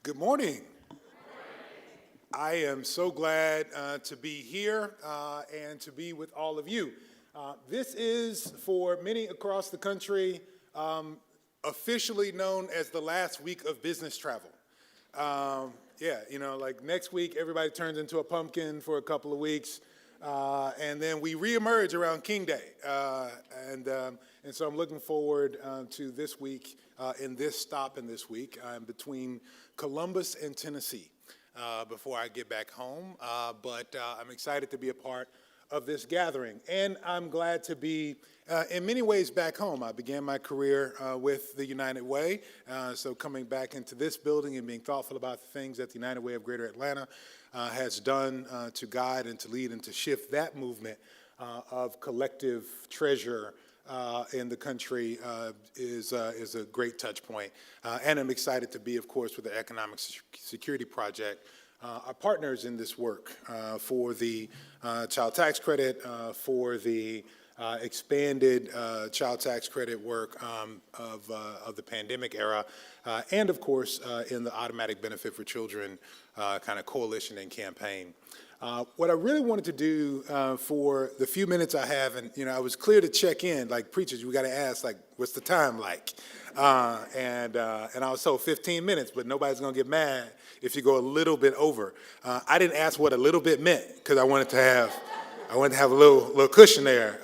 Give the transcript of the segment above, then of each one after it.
Good morning. I am so glad to be here and to be with all of you. This is, for many across the country, officially known as the last week of business travel. Like next week, everybody turns into a pumpkin for a couple of weeks, and then we reemerge around King Day. And so I'm looking forward to this week, in this stop in this week. I'm between Columbus and Tennessee before I get back home, but I'm excited to be a part of this gathering. And I'm glad to be, in many ways, back home. I began my career with the United Way, so coming back into this building and being thoughtful about the things that the United Way of Greater Atlanta has done to guide and to lead and to shift that movement of collective treasure in the country is a great touch point. And I'm excited to be, of course, with the Economic Security Project, our partners in this work for the child tax credit, for the expanded child tax credit work of the pandemic era, and of course in the automatic benefit for children kind of coalition and campaign. What I really wanted to do for the few minutes I have, and I was clear to check in, like preachers, we got to ask, like, what's the time like? And I was told 15 minutes, but nobody's going to get mad if you go a little bit over. I didn't ask what a little bit meant because I wanted to have a little cushion there.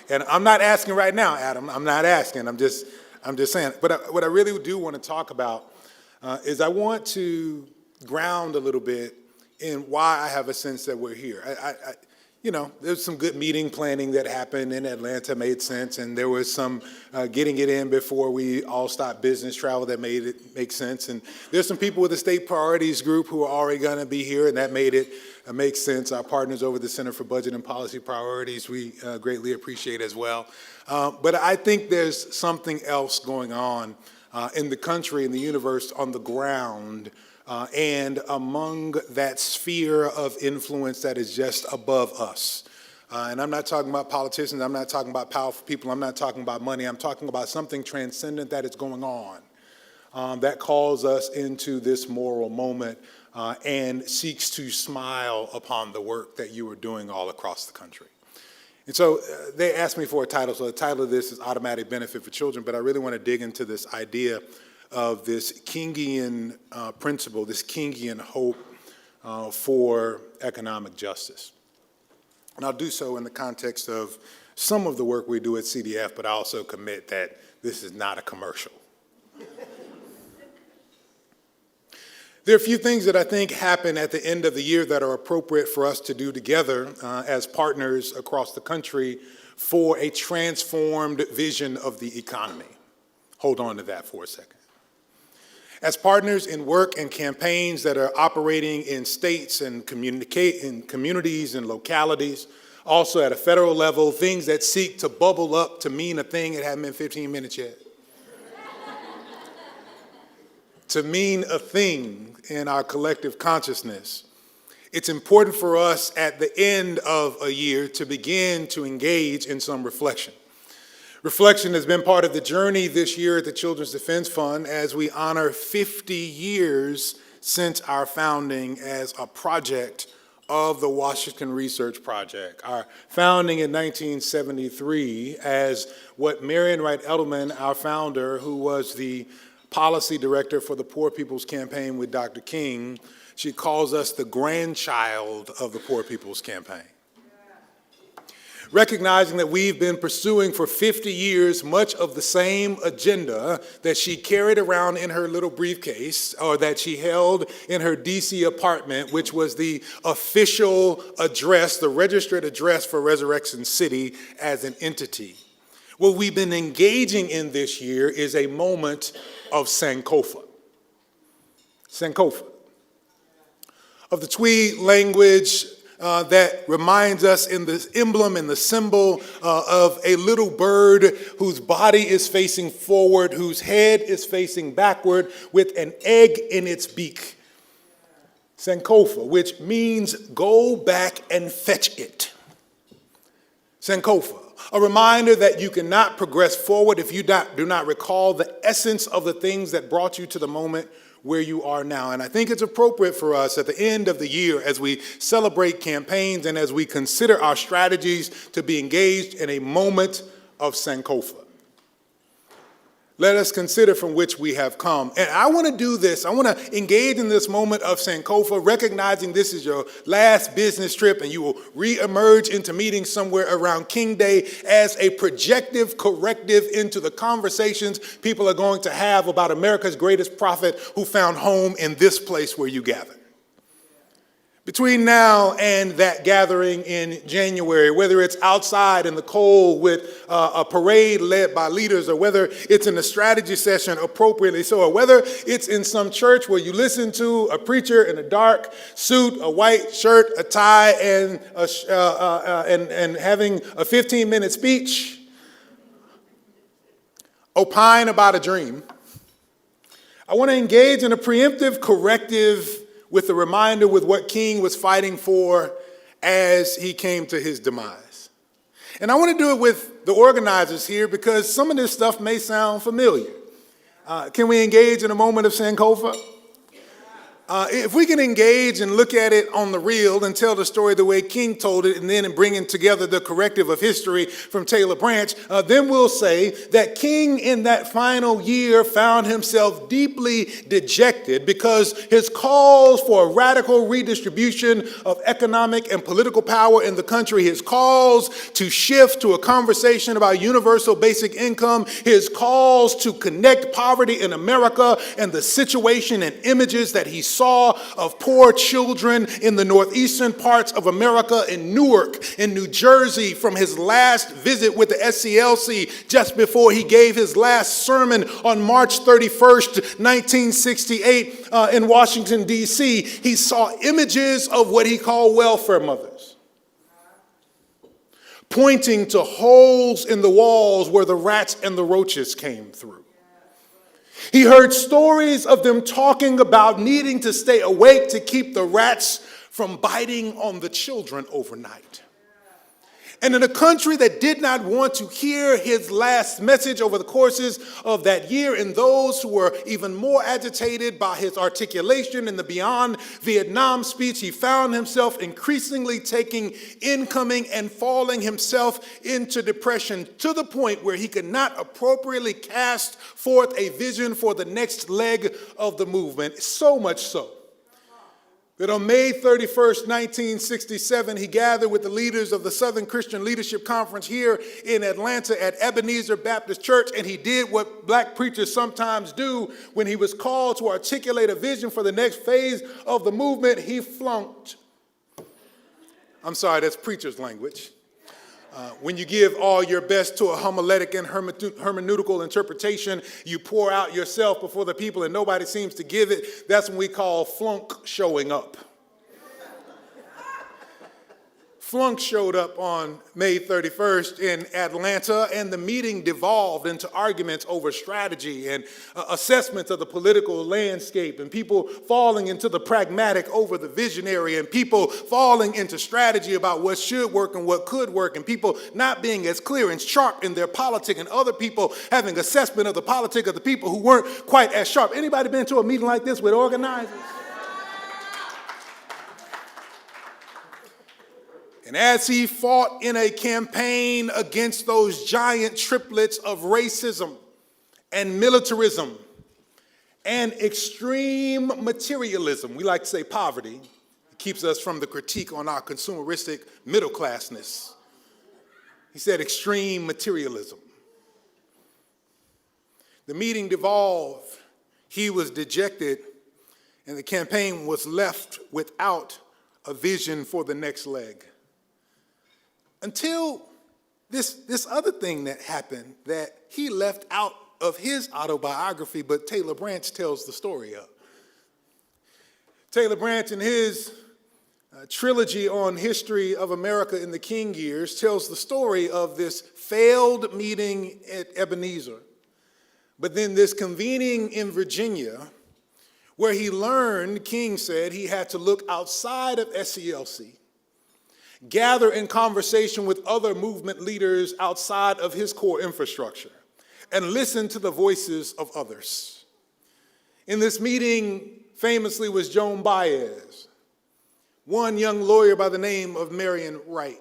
And I'm not asking right now, Adam. I'm not asking. I'm just saying. But what I really do want to talk about is I want to ground a little bit in why I have a sense that we're here. There's some good meeting planning that happened in Atlanta, made sense, and there was some getting it in before we all stopped business travel that made it make sense. And there's some people with the state priorities group who are already going to be here, and that made it make sense. Our partners over the Center for Budget and Policy Priorities, we greatly appreciate as well. But I think there's something else going on in the country, in the universe, on the ground, and among that sphere of influence that is just above us. And I'm not talking about politicians, I'm not talking about powerful people, I'm not talking about money, I'm talking about something transcendent that is going on that calls us into this moral moment and seeks to smile upon the work that you are doing all across the country. And so they asked me for a title, so the title of this is Automatic Benefit for Children, but I really want to dig into this idea of this Kingian principle, this Kingian hope for economic justice. And I'll do so in the context of some of the work we do at CDF, but I also commit that this is not a commercial. There are a few things that I think happen at the end of the year that are appropriate for us to do together as partners across the country for a transformed vision of the economy. Hold on to that for a second. As partners in work and campaigns that are operating in states and communities and localities, also at a federal level, things that seek to bubble up to mean a thing that hasn't been 15 minutes yet. To mean a thing in our collective consciousness. It's important for us at the end of a year to begin to engage in some reflection. Reflection has been part of the journey this year at the Children's Defense Fund as we honor 50 years since our founding as a project of the Washington Research Project. Our founding in 1973 as what Marian Wright Edelman, our founder, who was the policy director for the Poor People's Campaign with Dr. King, she calls us the grandchild of the Poor People's Campaign. Recognizing that we've been pursuing for 50 years much of the same agenda that she carried around in her little briefcase or that she held in her DC apartment, which was the official address, the registered address for Resurrection City as an entity. What we've been engaging in this year is a moment of Sankofa. Sankofa. Of the Tweed language that reminds us in the emblem and the symbol of a little bird whose body is facing forward, whose head is facing backward, with an egg in its beak. Sankofa, which means go back and fetch it. Sankofa, a reminder that you cannot progress forward if you do not recall the essence of the things that brought you to the moment where you are now. And I think it's appropriate for us at the end of the year, as we celebrate campaigns and as we consider our strategies, to be engaged in a moment of Sankofa. Let us consider from which we have come. And I want to do this. I want to engage in this moment of Sankofa, recognizing this is your last business trip and you will reemerge into meetings somewhere around King Day as a projective corrective into the conversations people are going to have about America's greatest prophet who found home in this place where you gather. Between now and that gathering in January, whether it's outside in the cold with a parade led by leaders, or whether it's in a strategy session appropriately so, or whether it's in some church where you listen to a preacher in a dark suit, a white shirt, a tie, and having a 15-minute speech, opine about a dream, I want to engage in a preemptive corrective with a reminder with what King was fighting for as he came to his demise. And I want to do it with the organizers here because some of this stuff may sound familiar. Can we engage in a moment of Sankofa? If we can engage and look at it on the real and tell the story the way King told it, and then in bringing together the corrective of history from Taylor Branch, then we'll say that King in that final year found himself deeply dejected because his calls for a radical redistribution of economic and political power in the country, his calls to shift to a conversation about universal basic income, his calls to connect poverty in America and the situation and images that he saw of poor children in the northeastern parts of America, in Newark, in New Jersey, from his last visit with the SCLC just before he gave his last sermon on March 31st, 1968 in Washington, D.C. He saw images of what he called welfare mothers, pointing to holes in the walls where the rats and the roaches came through. He heard stories of them talking about needing to stay awake to keep the rats from biting on the children overnight. And in a country that did not want to hear his last message over the courses of that year, and those who were even more agitated by his articulation in the Beyond Vietnam speech, he found himself increasingly taking incoming and falling himself into depression to the point where he could not appropriately cast forth a vision for the next leg of the movement. So much so that on May 31st, 1967, he gathered with the leaders of the Southern Christian Leadership Conference here in Atlanta at Ebenezer Baptist Church, and he did what black preachers sometimes do when he was called to articulate a vision for the next phase of the movement. He flunked. I'm sorry, that's preacher's language. When you give all your best to a homiletic and hermeneutical interpretation, you pour out yourself before the people and nobody seems to give it. That's when we call flunk showing up. Flunk showed up on May 31st in Atlanta, and the meeting devolved into arguments over strategy and assessments of the political landscape, and people falling into the pragmatic over the visionary, and people falling into strategy about what should work and what could work, and people not being as clear and sharp in their politic, and other people having assessment of the politic of the people who weren't quite as sharp. Anybody been to a meeting like this with organizers? And as he fought in a campaign against those giant triplets of racism and militarism and extreme materialism, we like to say poverty, it keeps us from the critique on our consumeristic middle classness. He said extreme materialism. The meeting devolved, he was dejected, and the campaign was left without a vision for the next leg. Until this other thing that happened that he left out of his autobiography, but Taylor Branch tells the story of. Taylor Branch, in his trilogy on history of America in the King years, tells the story of this failed meeting at Ebenezer, but then this convening in Virginia, where he learned, King said, he had to look outside of SCLC, gather in conversation with other movement leaders outside of his core infrastructure, and listen to the voices of others. In this meeting, famously, was Joan Baez, one young lawyer by the name of Marion Wright.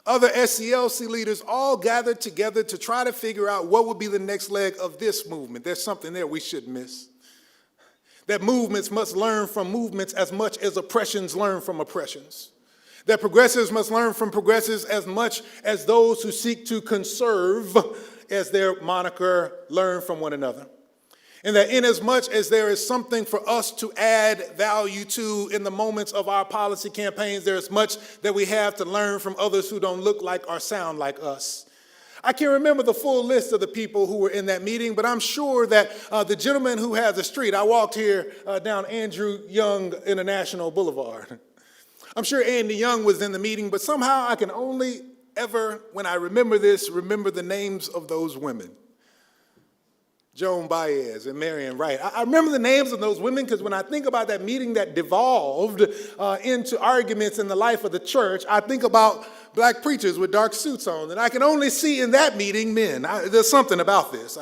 Other SCLC leaders all gathered together to try to figure out what would be the next leg of this movement. There's something there we shouldn't miss. That movements must learn from movements as much as oppressions learn from oppressions. That progressives must learn from progressives as much as those who seek to conserve, as their moniker, learn from one another. And that inasmuch as there is something for us to add value to in the moments of our policy campaigns, there is much that we have to learn from others who don't look like or sound like us. I can't remember the full list of the people who were in that meeting, but I'm sure that the gentleman who has the street, I walked here down Andrew Young International Boulevard. I'm sure Andy Young was in the meeting, but somehow I can only ever, when I remember this, remember the names of those women. Joan Baez and Marion Wright. I remember the names of those women because when I think about that meeting that devolved into arguments in the life of the church, I think about black preachers with dark suits on, and I can only see in that meeting men. There's something about this.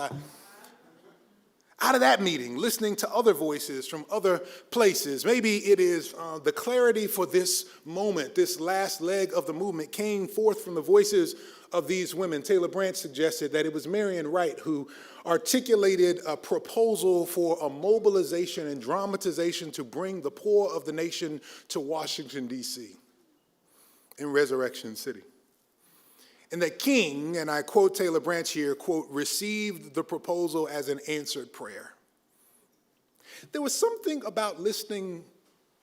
Out of that meeting, listening to other voices from other places, maybe it is the clarity for this moment, this last leg of the movement came forth from the voices of these women. Taylor Branch suggested that it was Marion Wright who articulated a proposal for a mobilization and dramatization to bring the poor of the nation to Washington, D.C. in Resurrection City. And that King, and I quote Taylor Branch here, quote, received the proposal as an answered prayer. There was something about listening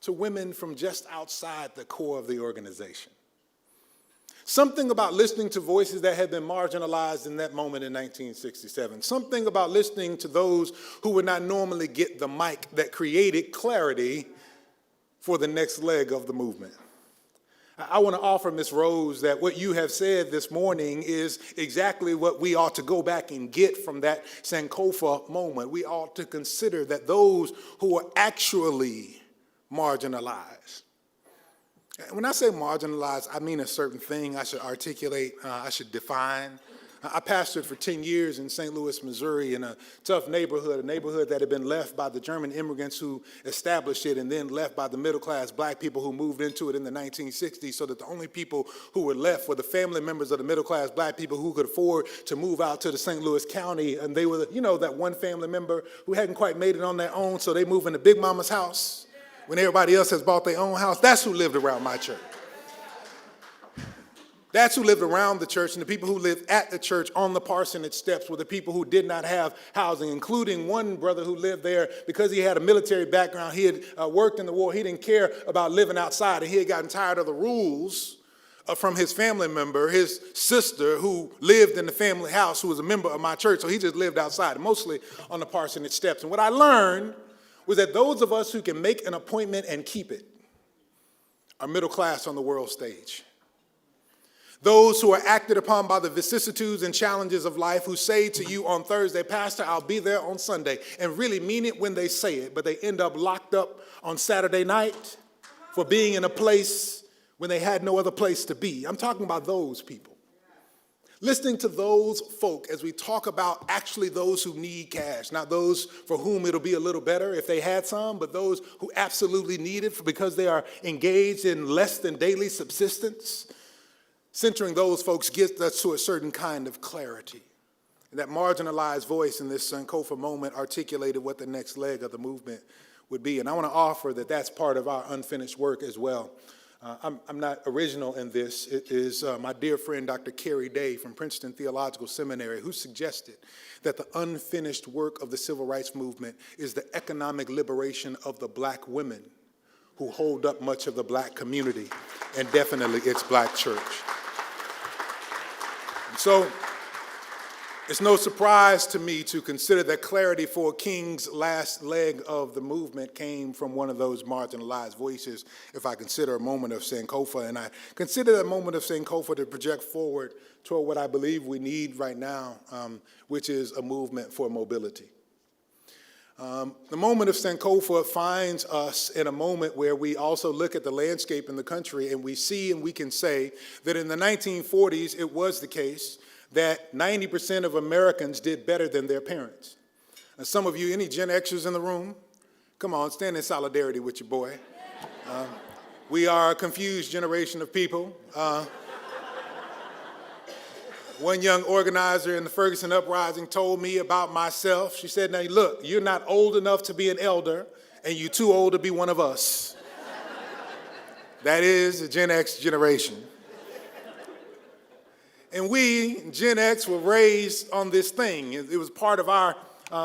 to women from just outside the core of the organization. Something about listening to voices that had been marginalized in that moment in 1967. Something about listening to those who would not normally get the mic that created clarity for the next leg of the movement. I want to offer Ms. Rose that what you have said this morning is exactly what we ought to go back and get from that Sankofa moment. We ought to consider that those who are actually marginalized. When I say marginalized, I mean a certain thing I should articulate, I should define. I pastored for 10 years in St. Louis, Missouri, in a tough neighborhood, a neighborhood that had been left by the German immigrants who established it and then left by the middle-class black people who moved into it in the 1960s, so that the only people who were left were the family members of the middle-class black people who could afford to move out to the St. Louis County, and they were, that one family member who hadn't quite made it on their own, so they move into Big Mama's house when everybody else has bought their own house. That's who lived around my church. That's who lived around the church, and the people who lived at the church on the parsonage steps were the people who did not have housing, including one brother who lived there because he had a military background. He had worked in the war. He didn't care about living outside, and he had gotten tired of the rules from his family member, his sister, who lived in the family house, who was a member of my church, so he just lived outside, mostly on the parsonage steps. And what I learned was that those of us who can make an appointment and keep it are middle class on the world stage. Those who are acted upon by the vicissitudes and challenges of life, who say to you on Thursday, Pastor, I'll be there on Sunday, and really mean it when they say it, but they end up locked up on Saturday night for being in a place when they had no other place to be. I'm talking about those people. Listening to those folk as we talk about actually those who need cash, not those for whom it'll be a little better if they had some, but those who absolutely need it because they are engaged in less than daily subsistence. Centering those folks gets us to a certain kind of clarity. And that marginalized voice in this Sankofa moment articulated what the next leg of the movement would be. And I want to offer that that's part of our unfinished work as well. I'm not original in this. It is my dear friend, Dr. Carrie Day from Princeton Theological Seminary, who suggested that the unfinished work of the civil rights movement is the economic liberation of the black women who hold up much of the black community, and definitely its black church. So it's no surprise to me to consider that clarity for King's last leg of the movement came from one of those marginalized voices, if I consider a moment of Sankofa. And I consider that moment of Sankofa to project forward toward what I believe we need right now, which is a movement for mobility. The moment of Sankofa finds us in a moment where we also look at the landscape in the country and we see and we can say that in the 1940s, it was the case that 90% of Americans did better than their parents. And some of you, any Gen Xers in the room? Come on, stand in solidarity with your boy. We are a confused generation of people. One young organizer in the Ferguson Uprising told me about myself. She said, now look, you're not old enough to be an elder, and you're too old to be one of us. That is the Gen X generation. And we, Gen X, were raised on this thing. It was part of our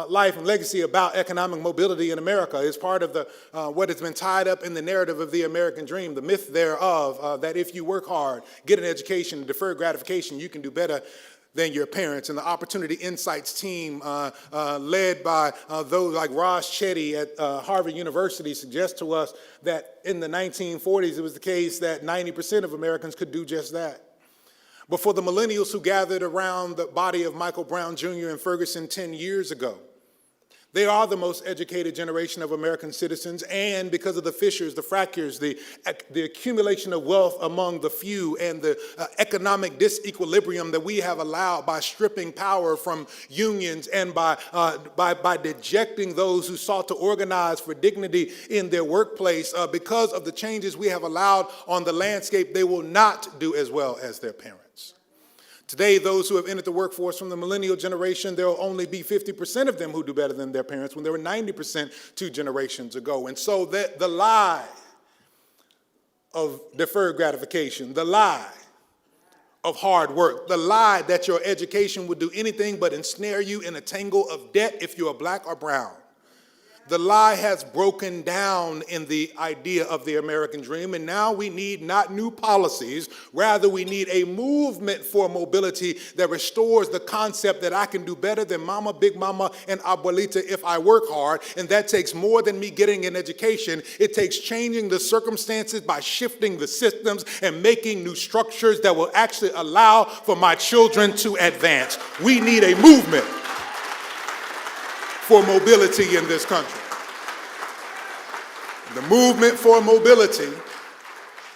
life and legacy about economic mobility in America. It's part of the what has been tied up in the narrative of the American dream, the myth thereof, that if you work hard, get an education, deferred gratification, you can do better than your parents. And the Opportunity Insights team, led by those like Ross Chetty at Harvard University, suggests to us that in the 1940s, it was the case that 90% of Americans could do just that. But for the millennials who gathered around the body of Michael Brown Jr. in Ferguson 10 years ago, they are the most educated generation of American citizens, and because of the fissures, the fractures, the accumulation of wealth among the few, and the economic disequilibrium that we have allowed by stripping power from unions and by dejecting those who sought to organize for dignity in their workplace, because of the changes we have allowed on the landscape, they will not do as well as their parents. Today, those who have entered the workforce from the millennial generation, there will only be 50% of them who do better than their parents when there were 90% 2 generations ago. And so the lie of deferred gratification, the lie of hard work, the lie that your education would do anything but ensnare you in a tangle of debt if you are black or brown. The lie has broken down in the idea of the American dream, and now we need not new policies, rather we need a movement for mobility that restores the concept that I can do better than mama, big mama, and abuelita if I work hard, and that takes more than me getting an education. It takes changing the circumstances by shifting the systems and making new structures that will actually allow for my children to advance. We need a movement for mobility in this country. The movement for mobility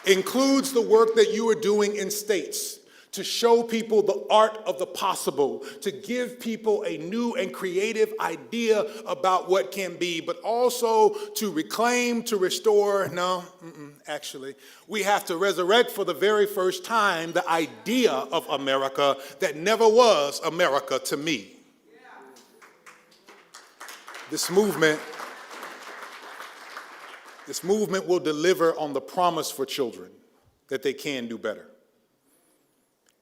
includes the work that you are doing in states to show people the art of the possible, to give people a new and creative idea about what can be, but also to reclaim, to restore. Actually, we have to resurrect for the very first time the idea of America that never was America to me. This movement will deliver on the promise for children that they can do better.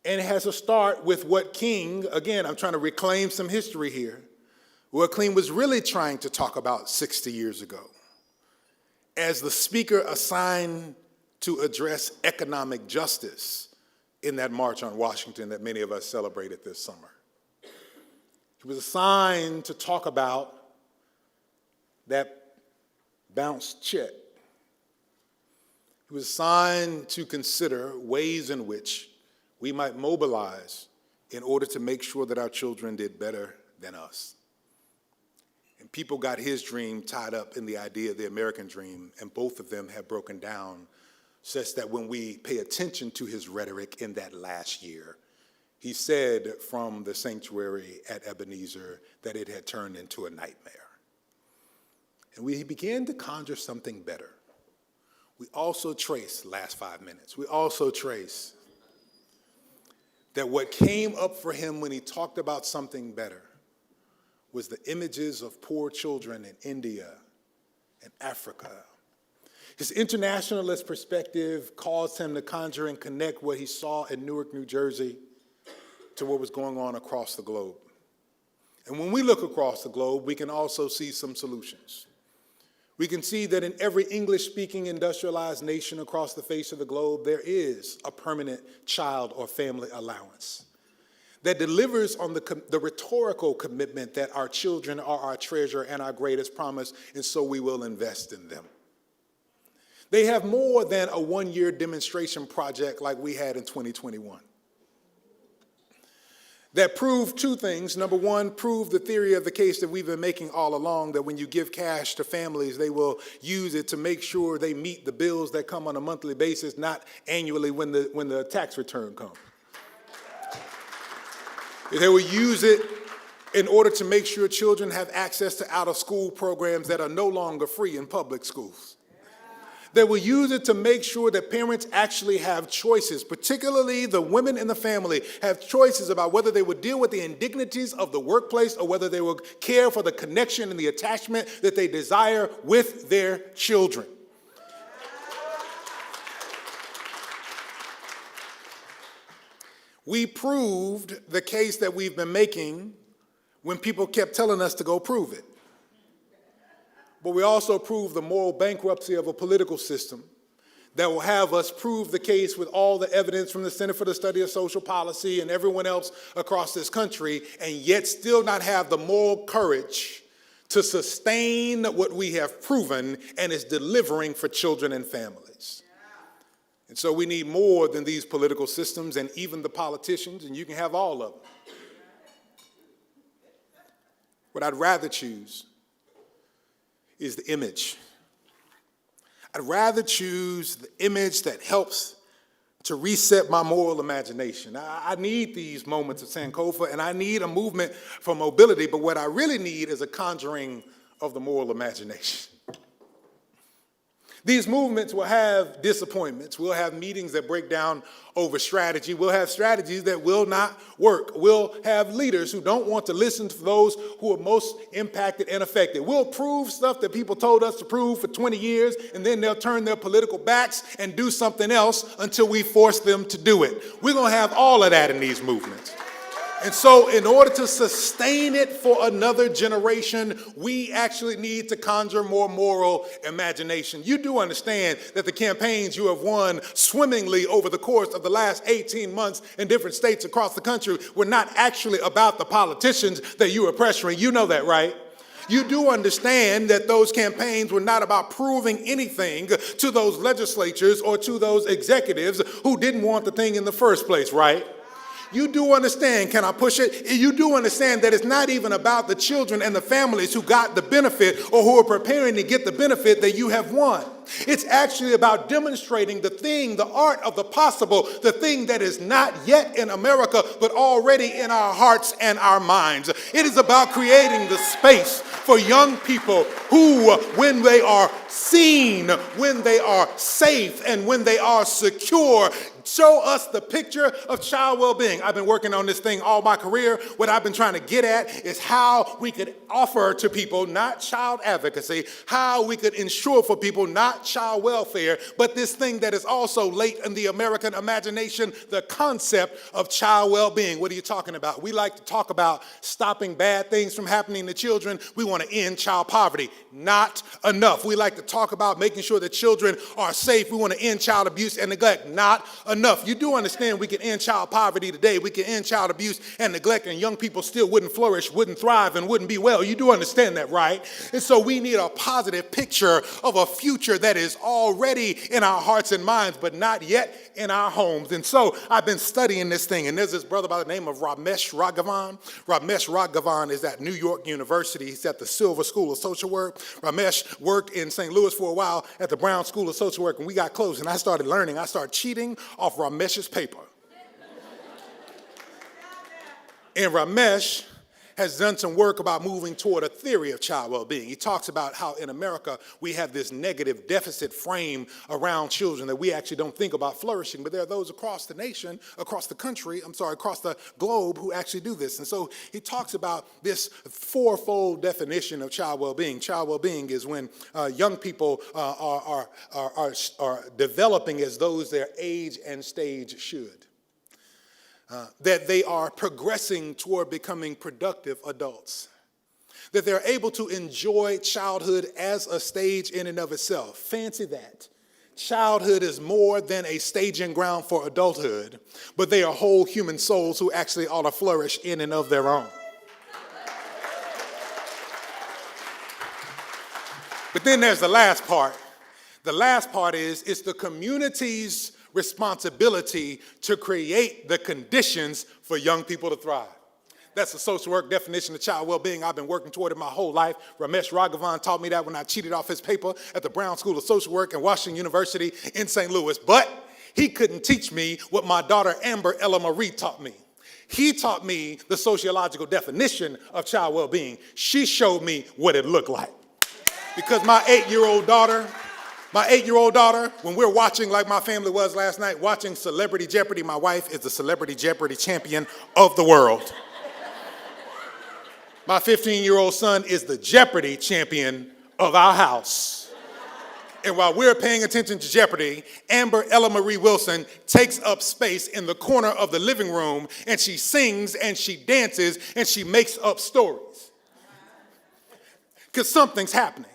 And it has to start with what King, again, I'm trying to reclaim some history here, what King was really trying to talk about 60 years ago as the speaker assigned to address economic justice in that March on Washington that many of us celebrated this summer. He was assigned to talk about that bounced check. He was assigned to consider ways in which we might mobilize in order to make sure that our children did better than us. And people got his dream tied up in the idea of the American dream, and both of them have broken down such that when we pay attention to his rhetoric in that last year, he said from the sanctuary at Ebenezer that it had turned into a nightmare. And we began to conjure something better. We also trace, last 5 minutes, we also trace that what came up for him when he talked about something better was the images of poor children in India and Africa. His internationalist perspective caused him to conjure and connect what he saw in Newark, New Jersey, to what was going on across the globe. And when we look across the globe, we can also see some solutions. We can see that in every English-speaking industrialized nation across the face of the globe, there is a permanent child or family allowance that delivers on the rhetorical commitment that our children are our treasure and our greatest promise, and so we will invest in them. They have more than a one-year demonstration project like we had in 2021. That proved 2 things. Number one, proved the theory of the case that we've been making all along, that when you give cash to families, they will use it to make sure they meet the bills that come on a monthly basis, not annually when the tax return comes. They will use it in order to make sure children have access to out-of-school programs that are no longer free in public schools. They will use it to make sure that parents actually have choices, particularly the women in the family have choices about whether they would deal with the indignities of the workplace or whether they will care for the connection and the attachment that they desire with their children. We proved the case that we've been making when people kept telling us to go prove it. But we also proved the moral bankruptcy of a political system that will have us prove the case with all the evidence from the Center for the Study of Social Policy and everyone else across this country, and yet still not have the moral courage to sustain what we have proven and is delivering for children and families. And so we need more than these political systems and even the politicians, and you can have all of them. What I'd rather choose is the image. I'd rather choose the image that helps to reset my moral imagination. I need these moments of Sankofa, and I need a movement for mobility, but what I really need is a conjuring of the moral imagination. These movements will have disappointments. We'll have meetings that break down over strategy. We'll have strategies that will not work. We'll have leaders who don't want to listen to those who are most impacted and affected. We'll prove stuff that people told us to prove for 20 years, and then they'll turn their political backs and do something else until we force them to do it. We're going to have all of that in these movements. And so in order to sustain it for another generation, we actually need to conjure more moral imagination. You do understand that the campaigns you have won swimmingly over the course of the last 18 months in different states across the country were not actually about the politicians that you were pressuring. You know that, right? You do understand that those campaigns were not about proving anything to those legislatures or to those executives who didn't want the thing in the first place, right? You do understand, can I push it? You do understand that it's not even about the children and the families who got the benefit or who are preparing to get the benefit that you have won. It's actually about demonstrating the thing, the art of the possible, the thing that is not yet in America, but already in our hearts and our minds. It is about creating the space for young people who, when they are seen, when they are safe, and when they are secure, show us the picture of child well-being. I've been working on this thing all my career. What I've been trying to get at is how we could offer to people, not child advocacy, how we could ensure for people, not child welfare, but this thing that is also late in the American imagination, the concept of child well-being. What are you talking about? We like to talk about stopping bad things from happening to children. We want to end child poverty. Not enough. We like to talk about making sure that children are safe. We want to end child abuse and neglect. Not enough. You do understand we can end child poverty today. We can end child abuse and neglect, and young people still wouldn't flourish, wouldn't thrive, and wouldn't be well. You do understand that, right? And so we need a positive picture of a future that is already in our hearts and minds, but not yet in our homes. And so I've been studying this thing, and there's this brother by the name of Ramesh Raghavan. Ramesh Raghavan is at New York University. He's at the Silver School of Social Work. Ramesh worked in St. Louis for a while at the Brown School of Social Work, and we got close, and I started learning. I started cheating off Ramesh's paper. And Ramesh has done some work about moving toward a theory of child well-being. He talks about how in America we have this negative deficit frame around children that we actually don't think about flourishing, but there are those across the nation, across the globe who actually do this. And so he talks about this fourfold definition of child well-being. Child well-being is when young people are developing as those their age and stage should. That they are progressing toward becoming productive adults, that they're able to enjoy childhood as a stage in and of itself. Fancy that. Childhood is more than a staging ground for adulthood, but they are whole human souls who actually ought to flourish in and of their own. But then there's the last part. The last part is it's the community's responsibility to create the conditions for young people to thrive. That's the social work definition of child well-being. I've been working toward it my whole life. Ramesh Raghavan taught me that when I cheated off his paper at the Brown School of Social Work and Washington University in St. Louis. But he couldn't teach me what my daughter Amber Ella Marie taught me. He taught me the sociological definition of child well-being. She showed me what it looked like. Because my 8-year-old daughter, when we're watching, like my family was last night, watching Celebrity Jeopardy, my wife is the Celebrity Jeopardy champion of the world. My 15-year-old son is the Jeopardy champion of our house. And while we're paying attention to Jeopardy, Amber Ella Marie Wilson takes up space in the corner of the living room, and she sings and she dances and she makes up stories. Because something's happening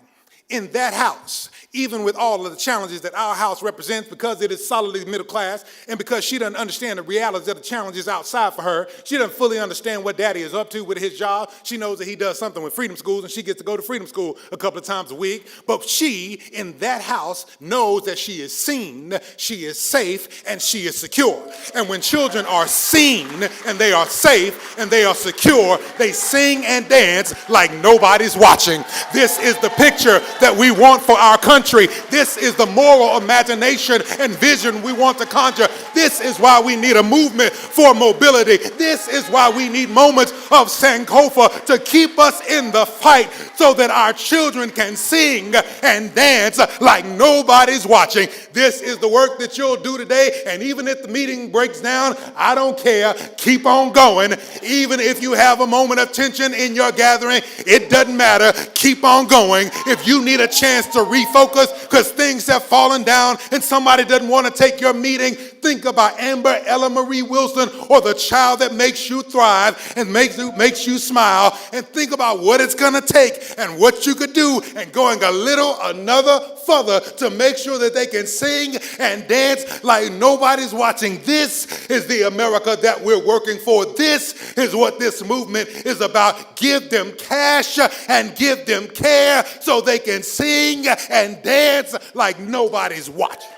in that house, even with all of the challenges that our house represents, because it is solidly middle class, and because she doesn't understand the realities of the challenges outside for her. She doesn't fully understand what daddy is up to with his job. She knows that he does something with Freedom Schools, and she gets to go to Freedom School a couple of times a week. But she, in that house, knows that she is seen, she is safe, and she is secure. And when children are seen, and they are safe, and they are secure, they sing and dance like nobody's watching. This is the picture that we want for our country. This is the moral imagination and vision we want to conjure. This is why we need a movement for mobility. This is why we need moments of Sankofa to keep us in the fight so that our children can sing and dance like nobody's watching. This is the work that you'll do today, and even if the meeting breaks down, I don't care. Keep on going. Even if you have a moment of tension in your gathering, it doesn't matter. Keep on going. If you need a chance to refocus because things have fallen down and somebody doesn't want to take your meeting, think about Amber Ella Marie Wilson, or the child that makes you thrive and makes you smile, and think about what it's going to take and what you could do, and going another further to make sure that they can sing and dance like nobody's watching. This is the America that we're working for. This is what this movement is about. Give them cash and give them care so they can sing and dance like nobody's watching.